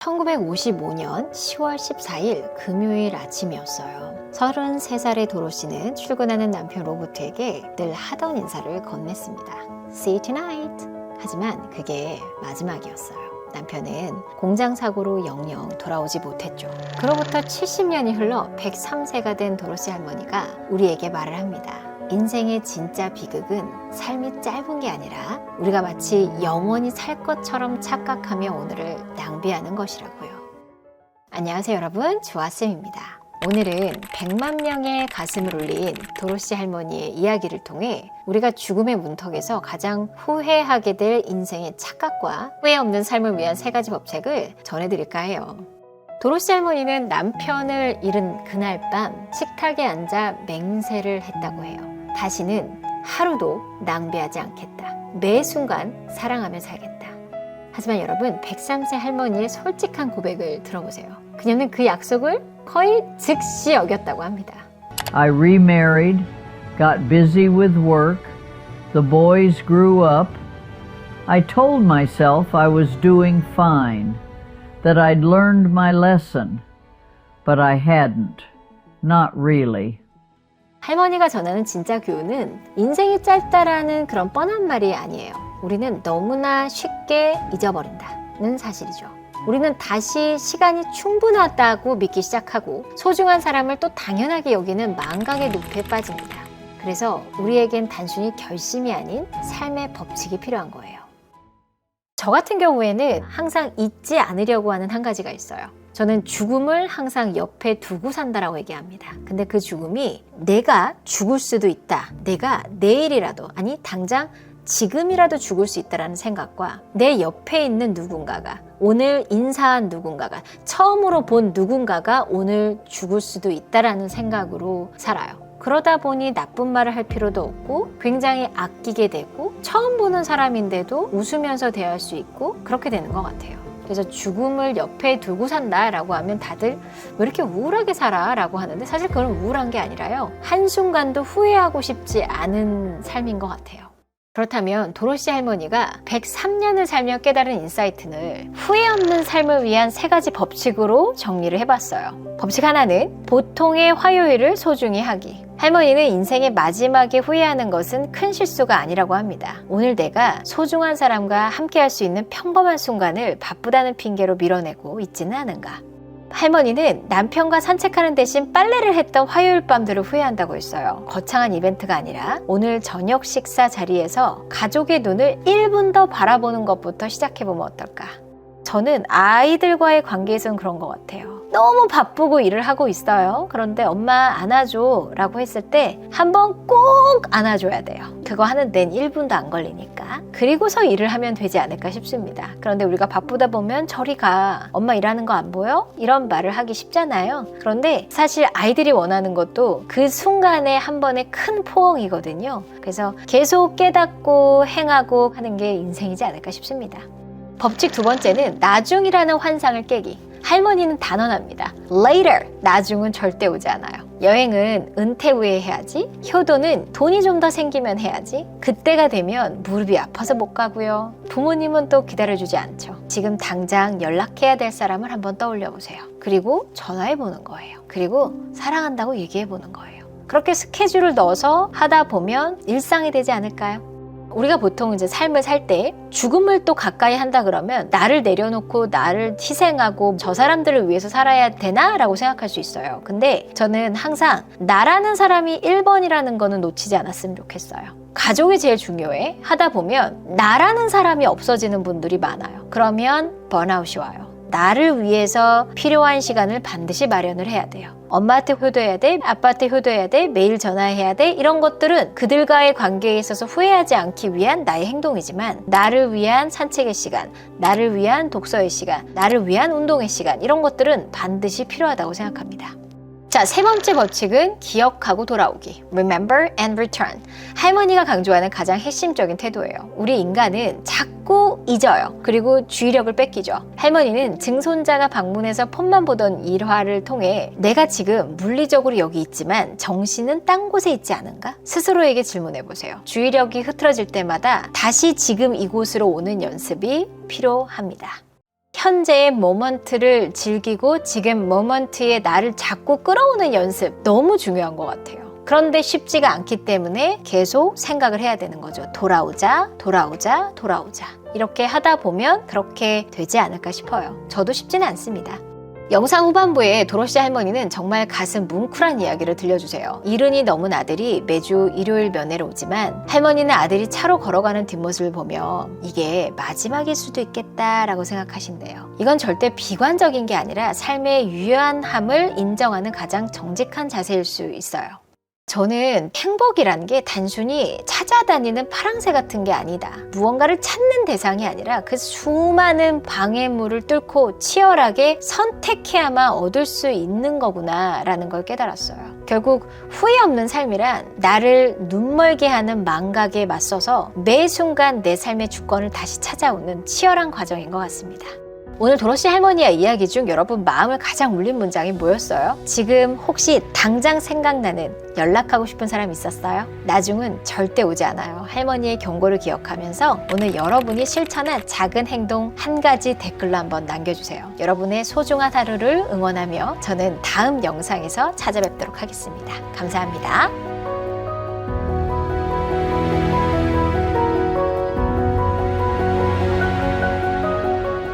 1955년 10월 14일 금요일 아침이었어요. 33살의 도로시는 출근하는 남편 로버트에게 늘 하던 인사를 건넸습니다. See you tonight. 하지만 그게 마지막이었어요. 남편은 공장 사고로 영영 돌아오지 못했죠. 그로부터 70년이 흘러 103세가 된 도로시 할머니가 우리에게 말을 합니다. 인생의 진짜 비극은 삶이 짧은 게 아니라 우리가 마치 영원히 살 것처럼 착각하며 오늘을 낭비하는 것이라고요. 안녕하세요 여러분, 주아쌤입니다. 오늘은 100만 명의 가슴을 울린 도로시 할머니의 이야기를 통해 우리가 죽음의 문턱에서 가장 후회하게 될 인생의 착각과 후회 없는 삶을 위한 3가지 법칙을 전해드릴까 해요. 도로시 할머니는 남편을 잃은 그날 밤 식탁에 앉아 맹세를 했다고 해요. 다시는 하루도 낭비하지 않겠다. 매 순간 사랑하며 살겠다. 하지만 여러분, 103세 할머니의 솔직한 고백을 들어보세요. 그녀는 그 약속을 거의 즉시 어겼다고 합니다. I remarried, got busy with work, the boys grew up. I told myself I was doing fine, that I'd learned my lesson, but I hadn't. Not really. 할머니가 전하는 진짜 교훈은 인생이 짧다라는 그런 뻔한 말이 아니에요. 우리는 너무나 쉽게 잊어버린다는 사실이죠. 우리는 다시 시간이 충분하다고 믿기 시작하고 소중한 사람을 또 당연하게 여기는 망각의 늪에 빠집니다. 그래서 우리에겐 단순히 결심이 아닌 삶의 법칙이 필요한 거예요. 저 같은 경우에는 항상 잊지 않으려고 하는 한 가지가 있어요. 저는 죽음을 항상 옆에 두고 산다라고 얘기합니다. 근데 그 죽음이 내가 죽을 수도 있다. 내가 내일이라도, 아니 당장 지금이라도 죽을 수 있다는 생각과 내 옆에 있는 누군가가, 오늘 인사한 누군가가, 처음으로 본 누군가가 오늘 죽을 수도 있다는 생각으로 살아요. 그러다 보니 나쁜 말을 할 필요도 없고 굉장히 아끼게 되고 처음 보는 사람인데도 웃으면서 대할 수 있고 그렇게 되는 것 같아요. 그래서 죽음을 옆에 두고 산다라고 하면 다들 왜 이렇게 우울하게 살아? 라고 하는데 사실 그건 우울한 게 아니라요. 한순간도 후회하고 싶지 않은 삶인 것 같아요. 그렇다면 도로시 할머니가 103년을 살며 깨달은 인사이트를 후회 없는 삶을 위한 3가지 법칙으로 정리를 해봤어요. 법칙 하나는 보통의 화요일을 소중히 하기. 할머니는 인생의 마지막에 후회하는 것은 큰 실수가 아니라고 합니다. 오늘 내가 소중한 사람과 함께 할 수 있는 평범한 순간을 바쁘다는 핑계로 밀어내고 있지는 않은가. 할머니는 남편과 산책하는 대신 빨래를 했던 화요일 밤들을 후회한다고 했어요. 거창한 이벤트가 아니라 오늘 저녁 식사 자리에서 가족의 눈을 1분 더 바라보는 것부터 시작해보면 어떨까? 저는 아이들과의 관계에서는 그런 것 같아요. 너무 바쁘고 일을 하고 있어요. 그런데 엄마 안아줘 라고 했을 때 한번 꼭 안아줘야 돼요. 그거 하는 데는 1분도 안 걸리니까. 그리고서 일을 하면 되지 않을까 싶습니다. 그런데 우리가 바쁘다 보면 저리 가. 엄마 일하는 거 안 보여? 이런 말을 하기 쉽잖아요. 그런데 사실 아이들이 원하는 것도 그 순간에 한 번의 큰 포옹이거든요. 그래서 계속 깨닫고 행하고 하는 게 인생이지 않을까 싶습니다. 법칙 2번째는 나중이라는 환상을 깨기. 할머니는 단언합니다. Later, 나중은 절대 오지 않아요. 여행은 은퇴 후에 해야지. 효도는 돈이 좀 더 생기면 해야지. 그때가 되면 무릎이 아파서 못 가고요. 부모님은 또 기다려주지 않죠. 지금 당장 연락해야 될 사람을 한번 떠올려 보세요. 그리고 전화해 보는 거예요. 그리고 사랑한다고 얘기해 보는 거예요. 그렇게 스케줄을 넣어서 하다 보면 일상이 되지 않을까요? 우리가 보통 이제 삶을 살 때 죽음을 또 가까이 한다 그러면 나를 내려놓고 나를 희생하고 저 사람들을 위해서 살아야 되나? 라고 생각할 수 있어요. 근데 저는 항상 나라는 사람이 1번이라는 거는 놓치지 않았으면 좋겠어요. 가족이 제일 중요해. 하다 보면 나라는 사람이 없어지는 분들이 많아요. 그러면 번아웃이 와요. 나를 위해서 필요한 시간을 반드시 마련을 해야 돼요. 엄마한테 효도해야 돼, 아빠한테 효도해야 돼, 매일 전화해야 돼, 이런 것들은 그들과의 관계에 있어서 후회하지 않기 위한 나의 행동이지만 나를 위한 산책의 시간, 나를 위한 독서의 시간, 나를 위한 운동의 시간, 이런 것들은 반드시 필요하다고 생각합니다. 자, 3번째 법칙은 기억하고 돌아오기. Remember and return. 할머니가 강조하는 가장 핵심적인 태도예요. 우리 인간은 자꾸 잊어요. 그리고 주의력을 뺏기죠. 할머니는 증손자가 방문해서 폰만 보던 일화를 통해 내가 지금 물리적으로 여기 있지만 정신은 딴 곳에 있지 않은가? 스스로에게 질문해보세요. 주의력이 흐트러질 때마다 다시 지금 이곳으로 오는 연습이 필요합니다. 현재의 모먼트를 즐기고 지금 모먼트에 나를 자꾸 끌어오는 연습 너무 중요한 것 같아요. 그런데 쉽지가 않기 때문에 계속 생각을 해야 되는 거죠. 돌아오자, 돌아오자, 돌아오자. 이렇게 하다 보면 그렇게 되지 않을까 싶어요. 저도 쉽지는 않습니다. 영상 후반부에 도로시 할머니는 정말 가슴 뭉클한 이야기를 들려주세요. 이른이 넘은 아들이 매주 일요일 면회로 오지만 할머니는 아들이 차로 걸어가는 뒷모습을 보며 이게 마지막일 수도 있겠다라고 생각하신대요. 이건 절대 비관적인 게 아니라 삶의 유연함을 인정하는 가장 정직한 자세일 수 있어요. 저는 행복이라는 게 단순히 찾아다니는 파랑새 같은 게 아니다. 무언가를 찾는 대상이 아니라 그 수많은 방해물을 뚫고 치열하게 선택해야만 얻을 수 있는 거구나 라는 걸 깨달았어요. 결국 후회 없는 삶이란 나를 눈멀게 하는 망각에 맞서서 매 순간 내 삶의 주권을 다시 찾아오는 치열한 과정인 것 같습니다. 오늘 도로시 할머니의 이야기 중 여러분 마음을 가장 울린 문장이 뭐였어요? 지금 혹시 당장 생각나는 연락하고 싶은 사람 있었어요? 나중은 절대 오지 않아요. 할머니의 경고를 기억하면서 오늘 여러분이 실천한 작은 행동 한 가지 댓글로 한번 남겨주세요. 여러분의 소중한 하루를 응원하며 저는 다음 영상에서 찾아뵙도록 하겠습니다. 감사합니다.